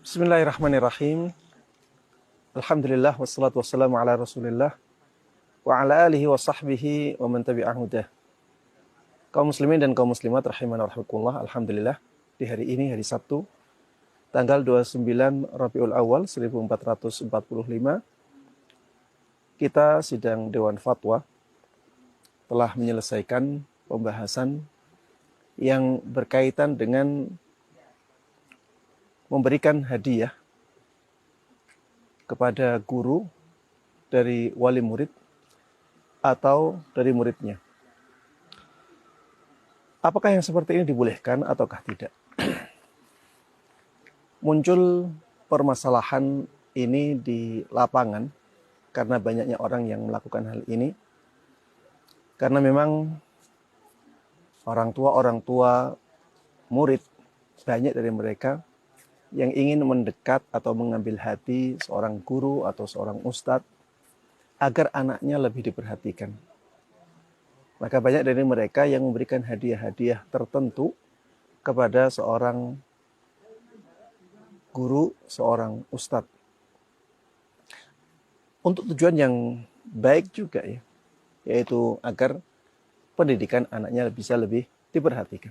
Bismillahirrahmanirrahim. Alhamdulillah wassalatu wassalamu ala Rasulillah wa ala alihi wa sahbihi wa man tabi'ahu dah. Kaum muslimin dan kaum muslimat rahimana rahimakumullah. Alhamdulillah di hari ini, hari Sabtu, tanggal 29 Rabiul Awal 1445, kita sidang Dewan Fatwa telah menyelesaikan pembahasan yang berkaitan dengan memberikan hadiah kepada guru dari wali murid atau dari muridnya. Apakah yang seperti ini dibolehkan ataukah tidak? Muncul permasalahan ini di lapangan karena banyaknya orang yang melakukan hal ini. Karena memang orang tua murid, banyak dari mereka yang ingin mendekat atau mengambil hati seorang guru atau seorang ustadz agar anaknya lebih diperhatikan. Maka banyak dari mereka yang memberikan hadiah-hadiah tertentu kepada seorang guru, seorang ustadz. Untuk tujuan yang baik juga ya, yaitu agar pendidikan anaknya bisa lebih diperhatikan.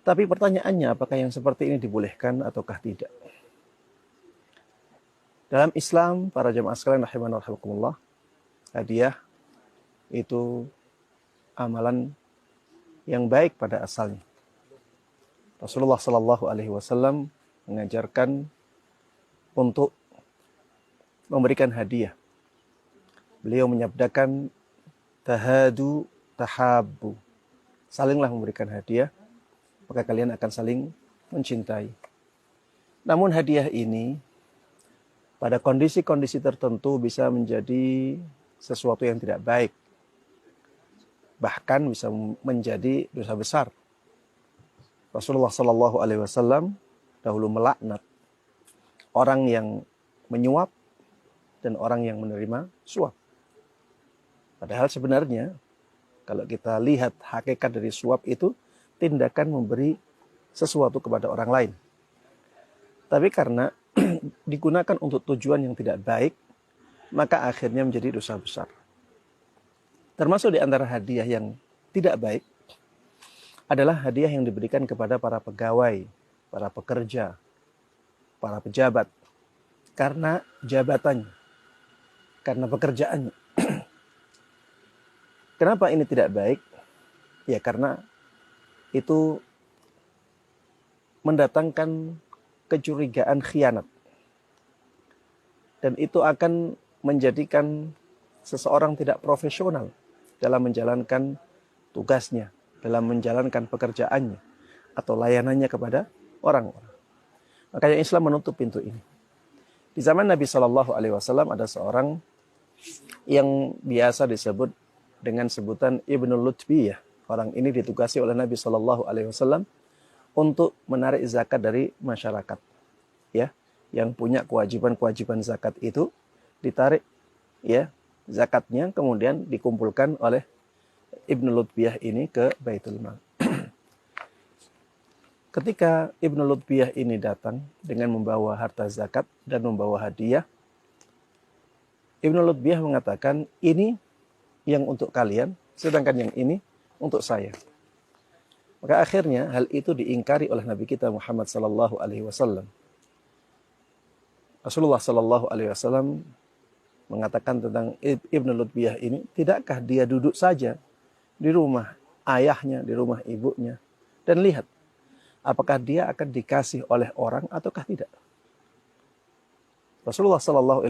Tapi pertanyaannya, apakah yang seperti ini dibolehkan ataukah tidak? Dalam Islam, para jamaah sekalian rahimana wa rahimakumullah, hadiah itu amalan yang baik pada asalnya. Rasulullah Shallallahu Alaihi Wasallam mengajarkan untuk memberikan hadiah. Beliau menyabdakan tahadu tahabbu, salinglah memberikan hadiah, maka kalian akan saling mencintai. Namun hadiah ini pada kondisi-kondisi tertentu bisa menjadi sesuatu yang tidak baik. Bahkan bisa menjadi dosa besar. Rasulullah Shallallahu Alaihi Wasallam dahulu melaknat orang yang menyuap dan orang yang menerima suap. Padahal sebenarnya kalau kita lihat hakikat dari suap itu tindakan memberi sesuatu kepada orang lain. Tapi karena digunakan untuk tujuan yang tidak baik, maka akhirnya menjadi dosa besar. Termasuk di antara hadiah yang tidak baik adalah hadiah yang diberikan kepada para pegawai, para pekerja, para pejabat. Karena jabatannya, karena pekerjaannya. Kenapa ini tidak baik? Ya karena itu mendatangkan kecurigaan khianat. Dan itu akan menjadikan seseorang tidak profesional dalam menjalankan tugasnya, dalam menjalankan pekerjaannya, atau layanannya kepada orang-orang. Makanya Islam menutup pintu ini. Di zaman Nabi Shallallahu Alaihi Wasallam ada seorang yang biasa disebut dengan sebutan Ibnu Lutbiyah. Orang ini ditugasi oleh Nabi Shallallahu Alaihi Wasallam untuk menarik zakat dari masyarakat, ya, yang punya kewajiban zakat itu ditarik, ya, zakatnya kemudian dikumpulkan oleh Ibnu Lutbiyah ini ke Baitul Mal. Ketika Ibnu Lutbiyah ini datang dengan membawa harta zakat dan membawa hadiah, Ibnu Lutbiyah mengatakan, ini yang untuk kalian, sedangkan yang ini untuk saya. Maka akhirnya hal itu diingkari oleh Nabi kita Muhammad sallallahu alaihi wasallam. Rasulullah sallallahu alaihi wasallam mengatakan tentang Ibnu Lutbiyah ini, tidakkah dia duduk saja di rumah ayahnya, di rumah ibunya, dan lihat apakah dia akan dikasih oleh orang ataukah tidak. Rasulullah sallallahu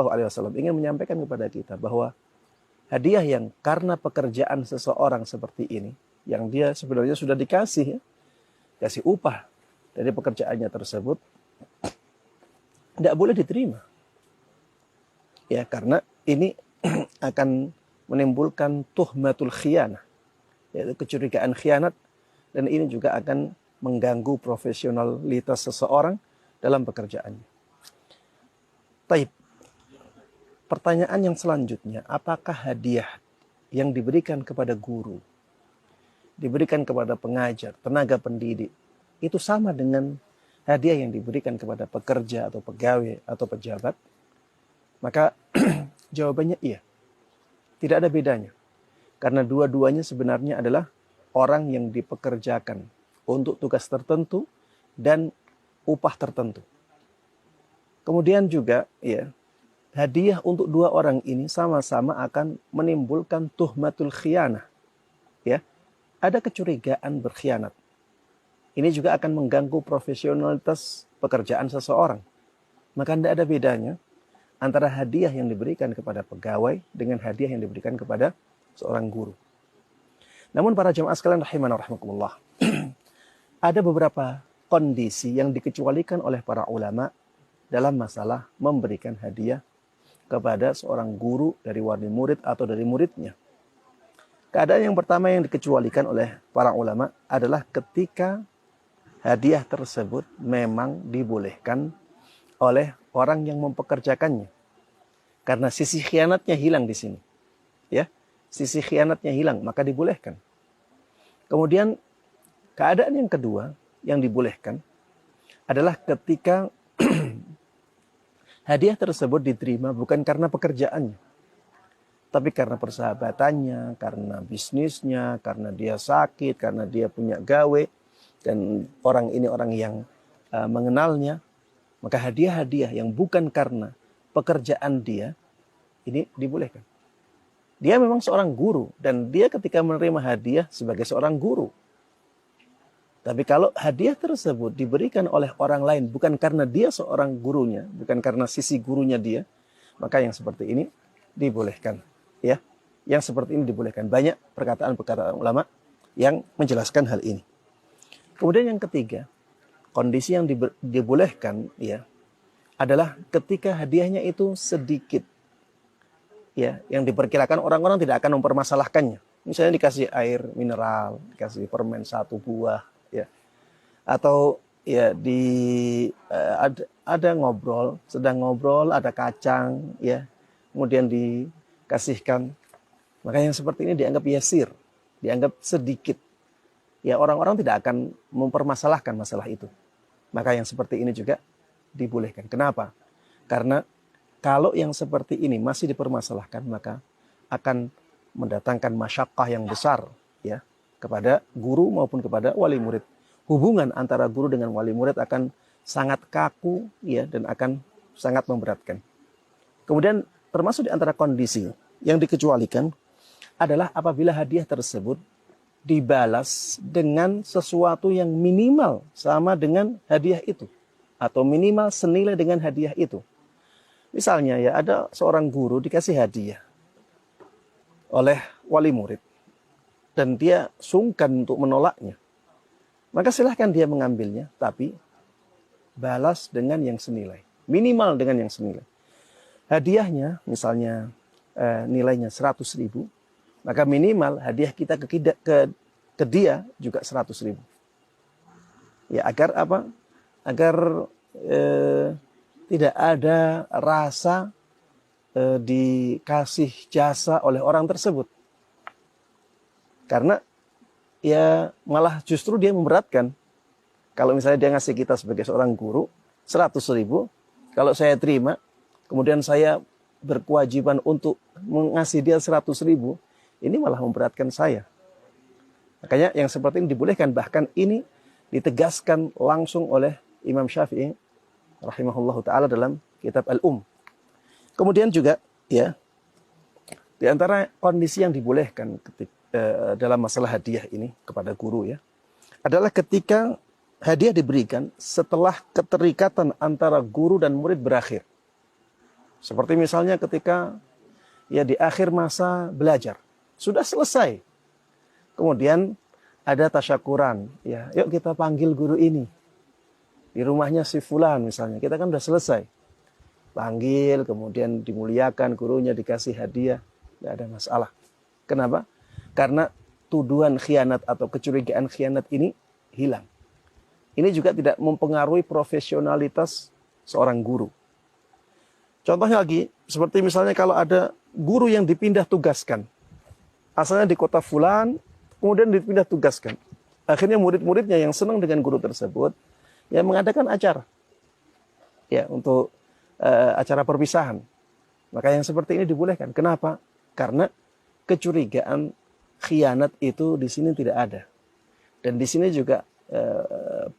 alaihi wasallam ingin menyampaikan kepada kita bahwa hadiah yang karena pekerjaan seseorang seperti ini, yang dia sebenarnya sudah dikasih, ya, kasih upah dari pekerjaannya tersebut, tidak boleh diterima. Ya, karena ini akan menimbulkan tuhmatul khianah, yaitu kecurigaan khianat, dan ini juga akan mengganggu profesionalitas seseorang dalam pekerjaannya. Taib. Pertanyaan yang selanjutnya, apakah hadiah yang diberikan kepada guru diberikan kepada pengajar, tenaga pendidik, itu sama dengan hadiah yang diberikan kepada pekerja atau pegawai atau pejabat? Maka jawabannya iya. Tidak ada bedanya. Karena dua-duanya sebenarnya adalah orang yang dipekerjakan untuk tugas tertentu dan upah tertentu. Kemudian juga ya, hadiah untuk dua orang ini sama-sama akan menimbulkan tuhmatul khianah. Ya, ada kecurigaan berkhianat. Ini juga akan mengganggu profesionalitas pekerjaan seseorang. Maka tidak ada bedanya antara hadiah yang diberikan kepada pegawai dengan hadiah yang diberikan kepada seorang guru. Namun para jemaah sekalian rahimana rahimakumullah, ada beberapa kondisi yang dikecualikan oleh para ulama dalam masalah memberikan hadiah kepada seorang guru dari wali murid atau dari muridnya. Keadaan yang pertama yang dikecualikan oleh para ulama adalah ketika hadiah tersebut memang dibolehkan oleh orang yang mempekerjakannya. Karena sisi khianatnya hilang di sini. Ya, sisi khianatnya hilang, maka dibolehkan. Kemudian keadaan yang kedua yang dibolehkan adalah ketika hadiah tersebut diterima bukan karena pekerjaannya, tapi karena persahabatannya, karena bisnisnya, karena dia sakit, karena dia punya gawe, dan orang ini orang yang mengenalnya. Maka hadiah-hadiah yang bukan karena pekerjaan dia, ini dibolehkan. Dia memang seorang guru, dan dia ketika menerima hadiah sebagai seorang guru. Tapi kalau hadiah tersebut diberikan oleh orang lain bukan karena dia seorang gurunya, bukan karena sisi gurunya dia, maka yang seperti ini dibolehkan. Ya, yang seperti ini dibolehkan. Banyak perkataan-perkataan ulama yang menjelaskan hal ini. Kemudian yang ketiga, kondisi yang dibolehkan ya adalah ketika hadiahnya itu sedikit. Ya, yang diperkirakan orang-orang tidak akan mempermasalahkannya. Misalnya dikasih air mineral, dikasih permen 1 buah, ya, atau ya ada ngobrol, sedang ngobrol, ada kacang, ya, kemudian dikasihkan. Maka yang seperti ini dianggap yasir, dianggap sedikit. Ya, orang-orang tidak akan mempermasalahkan masalah itu. Maka yang seperti ini juga dibolehkan. Kenapa? Karena kalau yang seperti ini masih dipermasalahkan, maka akan mendatangkan masyakkah yang besar ya kepada guru maupun kepada wali murid. Hubungan antara guru dengan wali murid akan sangat kaku ya dan akan sangat memberatkan. Kemudian termasuk di antara kondisi yang dikecualikan adalah apabila hadiah tersebut dibalas dengan sesuatu yang minimal sama dengan hadiah itu atau minimal senilai dengan hadiah itu. Misalnya ya ada seorang guru dikasih hadiah oleh wali murid dan dia sungkan untuk menolaknya. Maka silahkan dia mengambilnya, tapi balas dengan yang senilai. Minimal dengan yang senilai. Hadiahnya misalnya nilainya 100.000, maka minimal hadiah kita ke dia juga 100.000. Ya agar apa? Agar tidak ada rasa dikasih jasa oleh orang tersebut. Karena ya malah justru dia memberatkan. Kalau misalnya dia ngasih kita sebagai seorang guru 100.000, kalau saya terima, kemudian saya berkewajiban untuk mengasih dia 100.000, ini malah memberatkan saya. Makanya yang seperti ini dibolehkan, bahkan ini ditegaskan langsung oleh Imam Syafi'i rahimahullahu ta'ala dalam kitab Al-Um. Kemudian juga ya di antara kondisi yang dibolehkan dalam masalah hadiah ini kepada guru ya adalah ketika hadiah diberikan setelah keterikatan antara guru dan murid berakhir. Seperti misalnya ketika ya di akhir masa belajar sudah selesai. Kemudian ada tasyakuran, ya, yuk kita panggil guru ini. Di rumahnya si fulan misalnya, kita kan udah selesai. Panggil, kemudian dimuliakan gurunya, dikasih hadiah, tidak ada masalah. Kenapa? Karena tuduhan khianat atau kecurigaan khianat ini hilang. Ini juga tidak mempengaruhi profesionalitas seorang guru. Contohnya lagi, seperti misalnya kalau ada guru yang dipindah tugaskan. Asalnya di kota fulan, kemudian dipindah tugaskan. Akhirnya murid-muridnya yang senang dengan guru tersebut, ya mengadakan acara, ya untuk acara perpisahan. Maka yang seperti ini dibolehkan. Kenapa? Karena kecurigaan khianat itu di sini tidak ada. Dan di sini juga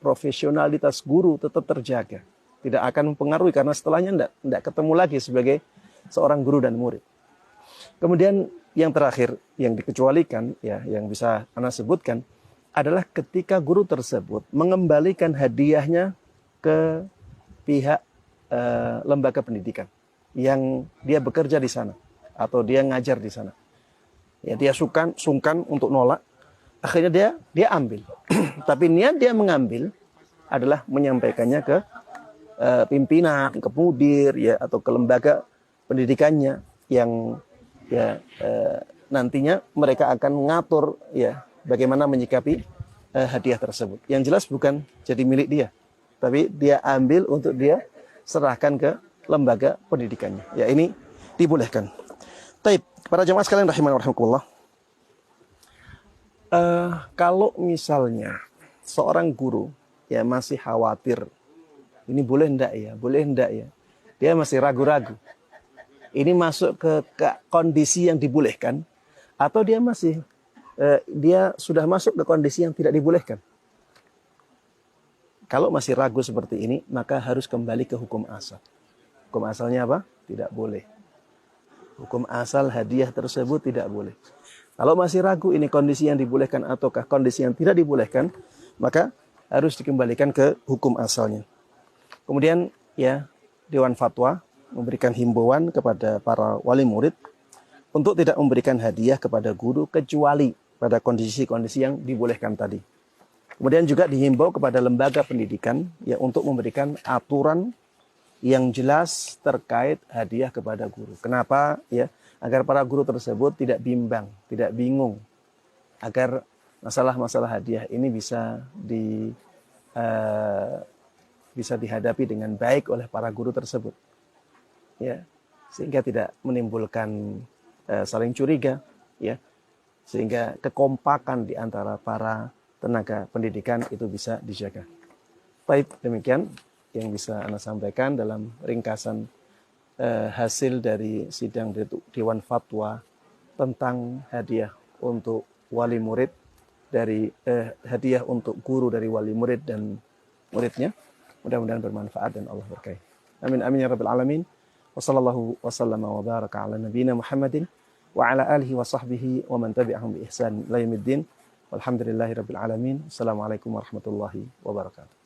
profesionalitas guru tetap terjaga. Tidak akan mempengaruhi karena setelahnya tidak ketemu lagi sebagai seorang guru dan murid. Kemudian yang terakhir yang dikecualikan, ya yang bisa Anda sebutkan adalah ketika guru tersebut mengembalikan hadiahnya ke pihak lembaga pendidikan yang dia bekerja di sana atau dia ngajar di sana. Ya, dia sungkan untuk nolak. Akhirnya dia ambil. Tapi niat dia mengambil adalah menyampaikannya ke pimpinan, ke mudir, ya atau ke lembaga pendidikannya yang ya nantinya mereka akan mengatur ya bagaimana menyikapi hadiah tersebut. Yang jelas bukan jadi milik dia, tapi dia ambil untuk dia serahkan ke lembaga pendidikannya. Ya ini dibolehkan. Taib, para jemaah sekalian rahimani wa rahimakumullah. Kalau misalnya seorang guru ya masih khawatir, ini boleh enggak ya, boleh enggak ya, dia masih ragu-ragu. Ini masuk ke kondisi yang dibolehkan, atau dia masih dia sudah masuk ke kondisi yang tidak dibolehkan. Kalau masih ragu seperti ini, maka harus kembali ke hukum asal. Hukum asalnya apa? Tidak boleh. Hukum asal hadiah tersebut tidak boleh. Kalau masih ragu ini kondisi yang dibolehkan ataukah kondisi yang tidak dibolehkan, maka harus dikembalikan ke hukum asalnya. Kemudian ya Dewan Fatwa memberikan himbauan kepada para wali murid untuk tidak memberikan hadiah kepada guru kecuali pada kondisi-kondisi yang dibolehkan tadi. Kemudian juga dihimbau kepada lembaga pendidikan ya untuk memberikan aturan yang jelas terkait hadiah kepada guru. Kenapa? Ya, agar para guru tersebut tidak bimbang, tidak bingung, agar masalah-masalah hadiah ini bisa dihadapi dengan baik oleh para guru tersebut. Ya, sehingga tidak menimbulkan saling curiga, ya, sehingga kekompakan di antara para tenaga pendidikan itu bisa dijaga. Baik, demikian yang bisa Anda sampaikan dalam ringkasan hasil dari sidang Dewan Fatwa tentang hadiah untuk wali murid dari hadiah untuk guru dari wali murid dan muridnya. Mudah-mudahan bermanfaat dan Allah berkahi. Amin amin ya rabbal alamin. Wassallallahu wasallama wa baraka ala nabiyyina Muhammadin wa ala alihi wa sahbihi wa man tabi'ahum bi ihsan ila yaumiddin. Walhamdulillahi rabbil alamin. Assalamualaikum warahmatullahi wabarakatuh.